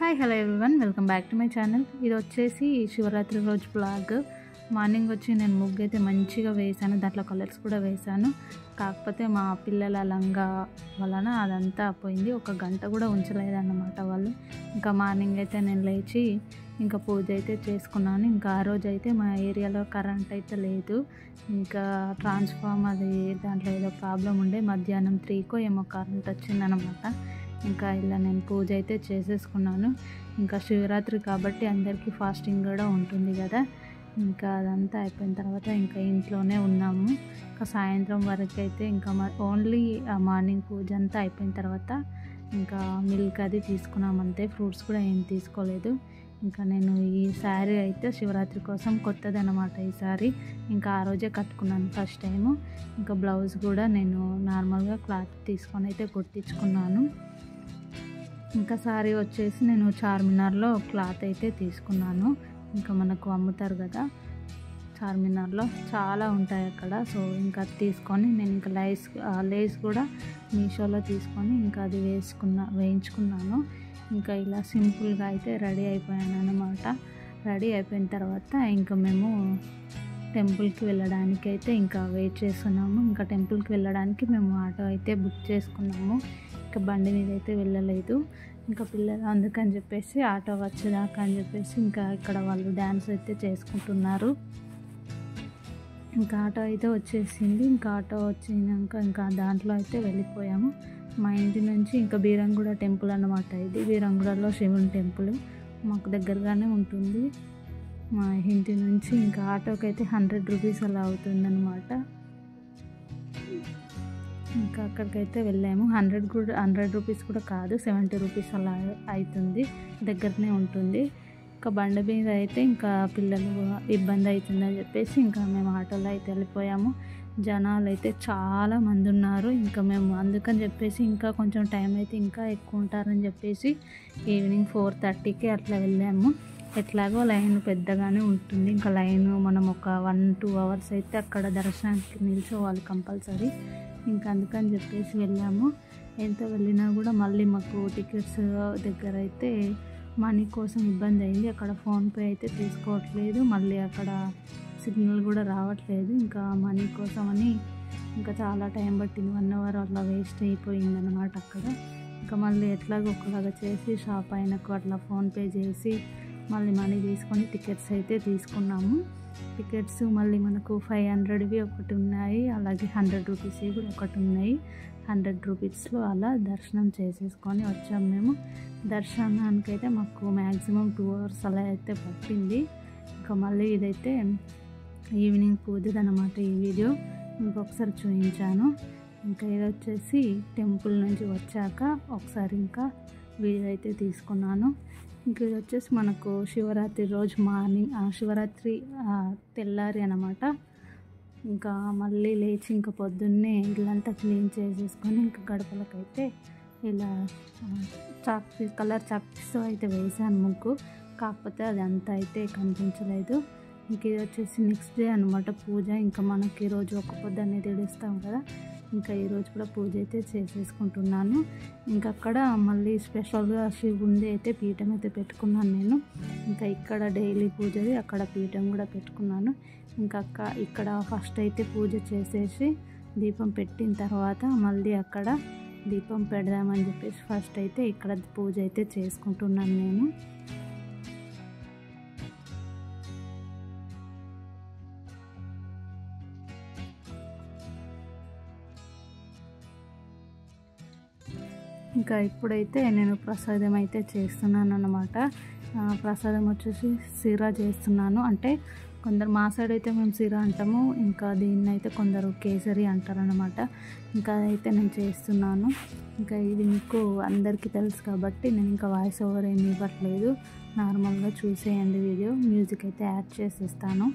Hi hello everyone, welcome back to my channel. ఇది వచ్చేసి శివరాత్రి రోజు బ్లాగ్. మార్నింగ్ వచ్చి నేను ముగ్గు అయితే మంచిగా వేసాను, దాంట్లో కలర్స్ కూడా వేసాను. కాకపోతే మా పిల్లల లంగా వలన అదంతా పోయింది. ఒక గంట కూడా ఉంచలేదన్నమాట వాళ్ళు. ఇంకా మార్నింగ్ అయితే నేను లేచి ఇంకా పూజ అయితే చేసుకున్నాను. ఇంకా ఆ రోజు అయితే మా ఏరియాలో కరెంట్ అయితే లేదు. ఇంకా ట్రాన్స్ఫార్మర్ అది దాంట్లో ఏదో ప్రాబ్లం ఉండే మధ్యాహ్నం 3కో ఏమో కరెంట్ వచ్చిందనమాట. ఇంకా ఇలా నేను పూజ అయితే చేసేసుకున్నాను. ఇంకా శివరాత్రి కాబట్టి అందరికీ ఫాస్టింగ్ కూడా ఉంటుంది కదా. ఇంకా అదంతా అయిపోయిన తర్వాత ఇంకా ఇంట్లోనే ఉన్నాము. ఇంకా సాయంత్రం వరకు అయితే ఇంకా ఓన్లీ మార్నింగ్ పూజ అంతా అయిపోయిన తర్వాత ఇంకా మిల్క్ అది తీసుకున్నాం అంతే. ఫ్రూట్స్ కూడా ఏం తీసుకోలేదు. ఇంకా నేను ఈ శారీ అయితే శివరాత్రి కోసం కొత్తది అనమాట. ఈ శారీ ఇంకా ఆ రోజే కట్టుకున్నాను ఫస్ట్ టైము. ఇంకా బ్లౌజ్ కూడా నేను నార్మల్గా క్లాత్ తీసుకొని అయితే కుట్టించుకున్నాను. ఇంకా శారీ వచ్చేసి నేను చార్మినార్లో క్లాత్ అయితే తీసుకున్నాను. ఇంకా మనకు అమ్ముతారు కదా చార్మినార్లో, చాలా ఉంటాయి అక్కడ. సో ఇంకా తీసుకొని నేను ఇంకా లేస్ కూడా మీషోలో తీసుకొని ఇంకా అది వేయించుకున్నాను. ఇంకా ఇలా సింపుల్గా అయితే రెడీ అయిపోయాను అన్నమాట. రెడీ అయిపోయిన తర్వాత ఇంకా మేము టెంపుల్కి వెళ్ళడానికి అయితే ఇంకా వెయిట్ చేస్తున్నాము. ఇంకా టెంపుల్కి వెళ్ళడానికి మేము ఆటో అయితే బుక్ చేసుకున్నాము. ఇంకా బండి మీద అయితే వెళ్ళలేదు. ఇంకా పిల్లలు అందుకని చెప్పేసి ఆటో వచ్చేదాకా అని చెప్పేసి ఇంకా ఇక్కడ వాళ్ళు డ్యాన్స్ అయితే చేసుకుంటున్నారు. ఇంకా ఆటో అయితే వచ్చేసింది. ఇంకా ఆటో వచ్చినాక ఇంకా దాంట్లో అయితే వెళ్ళిపోయాము. మా ఇంటి నుంచి ఇంకా బీరంగూడ టెంపుల్ అన్నమాట. ఇది బీరంగూడలో శివుని టెంపుల్ మాకు దగ్గరగానే ఉంటుంది. మా ఇంటి నుంచి ఇంకా ఆటోకి అయితే 100 రూపీస్ అలా అవుతుందన్నమాట. ఇంకా అక్కడికైతే వెళ్ళాము. 100 రూపీస్ కూడా కాదు, 70 రూపీస్ అలా అవుతుంది, దగ్గరనే ఉంటుంది. ఇంకా బండి మీద అయితే ఇంకా పిల్లలు ఇబ్బంది అవుతుందని చెప్పేసి ఇంకా మేము ఆటోలో అయితే వెళ్ళిపోయాము. జనాలు అయితే చాలా మంది ఉన్నారు. ఇంకా మేము అందుకని చెప్పేసి ఇంకా కొంచెం టైం అయితే ఇంకా ఎక్కువ ఉంటారని చెప్పేసి ఈవినింగ్ 4:30కి అట్లా వెళ్ళాము. ఎట్లాగో లైన్ పెద్దగానే ఉంటుంది. ఇంకా లైన్ మనం ఒక 1-2 అవర్స్ అయితే అక్కడ దర్శనానికి నిల్చోవాలి కంపల్సరీ. ఇంకా అందుకని చెప్పేసి వెళ్ళాము. ఎంత వెళ్ళినా కూడా మళ్ళీ మాకు టికెట్స్ దగ్గర అయితే మనీ కోసం ఇబ్బంది అయింది. అక్కడ ఫోన్పే అయితే తీసుకోవట్లేదు, మళ్ళీ అక్కడ సిగ్నల్ కూడా రావట్లేదు. ఇంకా మనీ కోసం అని ఇంకా చాలా టైం పట్టింది. 1 అవర్ అట్లా వేస్ట్ అయిపోయింది అన్నమాట అక్కడ. ఇంకా మళ్ళీ ఎట్లాగో ఒకలాగా చేసి షాప్ అయినకు అట్లా ఫోన్పే చేసి మళ్ళీ మనీ తీసుకొని టికెట్స్ అయితే తీసుకున్నాము. టికెట్స్ మళ్ళీ మనకు 500వి ఒకటి ఉన్నాయి, అలాగే 100 రూపీస్వి కూడా ఒకటి ఉన్నాయి. 100 రూపీస్లో అలా దర్శనం చేసేసుకొని వచ్చాము మేము. దర్శనానికి అయితే మాకు మ్యాక్సిమం 2 అవర్స్ అలా అయితే పట్టింది. ఇంకా మళ్ళీ ఇదైతే ఈవినింగ్ పూజది అనమాట. ఈ వీడియో ఇంకొకసారి చూపించాను. ఇంకా ఇది వచ్చేసి టెంపుల్ నుంచి వచ్చాక ఒకసారి ఇంకా వీడియో అయితే తీసుకున్నాను. ఇంక ఇది వచ్చేసి మనకు శివరాత్రి రోజు మార్నింగ్, శివరాత్రి తెల్లారి అనమాట. ఇంకా మళ్ళీ లేచి ఇంకా పొద్దున్నే ఇల్లంతా క్లీన్ చేసేసుకొని ఇంకా గడపలకైతే ఇలా కలర్ చాక్పీస్తో అయితే వేసాను ముగ్గు. కాకపోతే అది అంతా అయితే కనిపించలేదు. ఇంక ఇది వచ్చేసి నెక్స్ట్ డే అనమాట పూజ. ఇంకా మనకి ఈరోజు ఒక పొద్దు అనేది ఇడుస్తాం కదా, ఇంకా ఈరోజు కూడా పూజ అయితే చేసేసుకుంటున్నాను. ఇంకా అక్కడ మళ్ళీ స్పెషల్గా శివుంది అయితే పీఠం అయితే పెట్టుకున్నాను నేను. ఇంకా ఇక్కడ డైలీ పూజది, అక్కడ పీఠం కూడా పెట్టుకున్నాను. ఇంకా ఇక్కడ ఫస్ట్ అయితే పూజ చేసేసి దీపం పెట్టిన తర్వాత మళ్ళీ అక్కడ దీపం పెడదామని చెప్పేసి ఫస్ట్ అయితే ఇక్కడ పూజ అయితే చేసుకుంటున్నాను నేను. ఇంకా ఇప్పుడైతే నేను ప్రసాదం అయితే చేస్తున్నాను అన్నమాట. ప్రసాదం వచ్చేసి సిరా చేస్తున్నాను. అంటే కొందరు మా సైడ్ అయితే మేము సిరా అంటాము, ఇంకా దీన్ని అయితే కొందరు కేసరి అంటారనమాట. ఇంకా అదైతే నేను చేస్తున్నాను. ఇంకా ఇది మీకు అందరికీ తెలుసు కాబట్టి నేను ఇంకా వాయిస్ ఓవర్ ఏమి ఇవ్వట్లేదు, నార్మల్గా చూసేయండి వీడియో. మ్యూజిక్ అయితే యాడ్ చేసేస్తాను.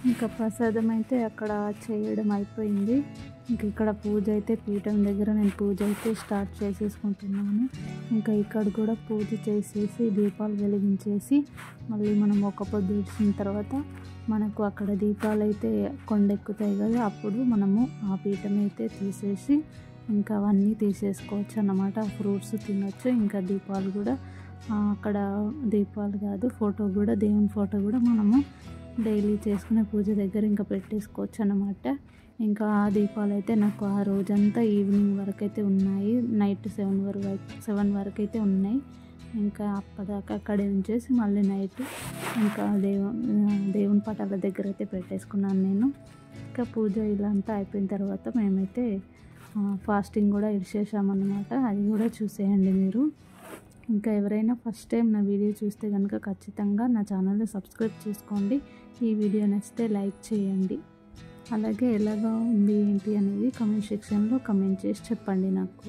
ఇంకా ప్రసాదం అయితే అక్కడ చేయడం అయిపోయింది. ఇంక ఇక్కడ పూజ అయితే పీఠం దగ్గర నేను పూజ అయితే స్టార్ట్ చేసేసుకుంటున్నాను. ఇంకా ఇక్కడ కూడా పూజ చేసేసి దీపాలు వెలిగించేసి మళ్ళీ మనం ఒక పొద్దు ఇచ్చిన తర్వాత మనకు అక్కడ దీపాలు అయితే కొండెక్కుతాయి కదా, అప్పుడు మనము ఆ పీఠం అయితే తీసేసి ఇంకా అవన్నీ తీసేసుకోవచ్చు అన్నమాట. ఫ్రూట్స్ తినొచ్చు. ఇంకా దీపాలు కూడా అక్కడ దీపాలు కాదు, ఫోటో కూడా, దేవుని ఫోటో కూడా మనము డైలీ చేసుకునే పూజ దగ్గర ఇంకా పెట్టేసుకోవచ్చు అన్నమాట. ఇంకా ఆ దీపాలు అయితే నాకు ఆ రోజంతా ఈవినింగ్ వరకు అయితే ఉన్నాయి. నైట్ 7 వరకు అయితే ఉన్నాయి. ఇంకా అప్పటిదాకా అక్కడే ఉంచేసి మళ్ళీ నైట్ ఇంకా దేవుని పటాల దగ్గర అయితే పెట్టేసుకున్నాను నేను. ఇంకా పూజ ఇలా అంతా అయిపోయిన తర్వాత మేమైతే ఫాస్టింగ్ కూడా ఇడిచేసామన్నమాట. అది కూడా చూసేయండి మీరు. ఇంకా ఎవరైనా ఫస్ట్ టైం నా వీడియో చూస్తే కనుక ఖచ్చితంగా నా ఛానల్ని సబ్స్క్రైబ్ చేసుకోండి. ఈ వీడియో నచ్చితే లైక్ చేయండి. అలాగే ఎలాగా ఉంది ఏంటి అనేది కామెంట్ సెక్షన్లో కామెంట్ చేసి చెప్పండి నాకు.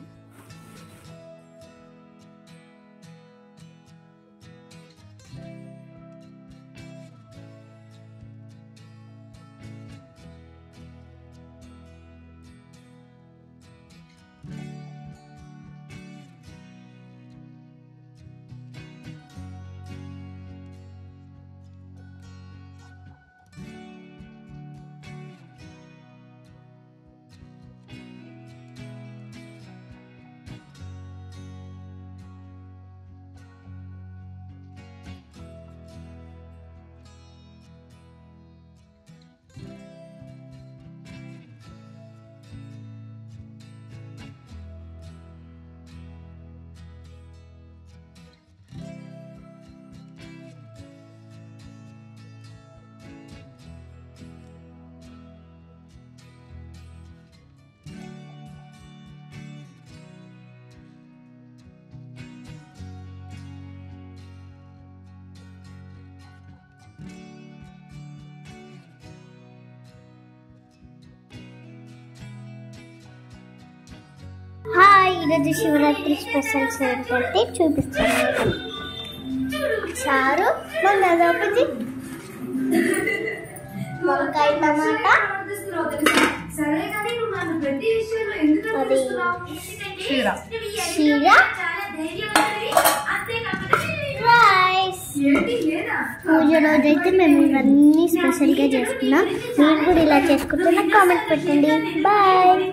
హాయ్, ఈరోజు శివరాత్రి స్పెషల్స్ ఏంటంటే చూపిస్తాను. చారు, బంగాళదుంప, వంకాయ టమాటా, క్షీర, రైస్. పూజ రోజైతే మేము ఇవన్నీ స్పెషల్గా చేసుకున్నాం. మీరు కూడా ఇలా చేసుకుంటే నాకు కామెంట్ పెట్టండి. బాయ్.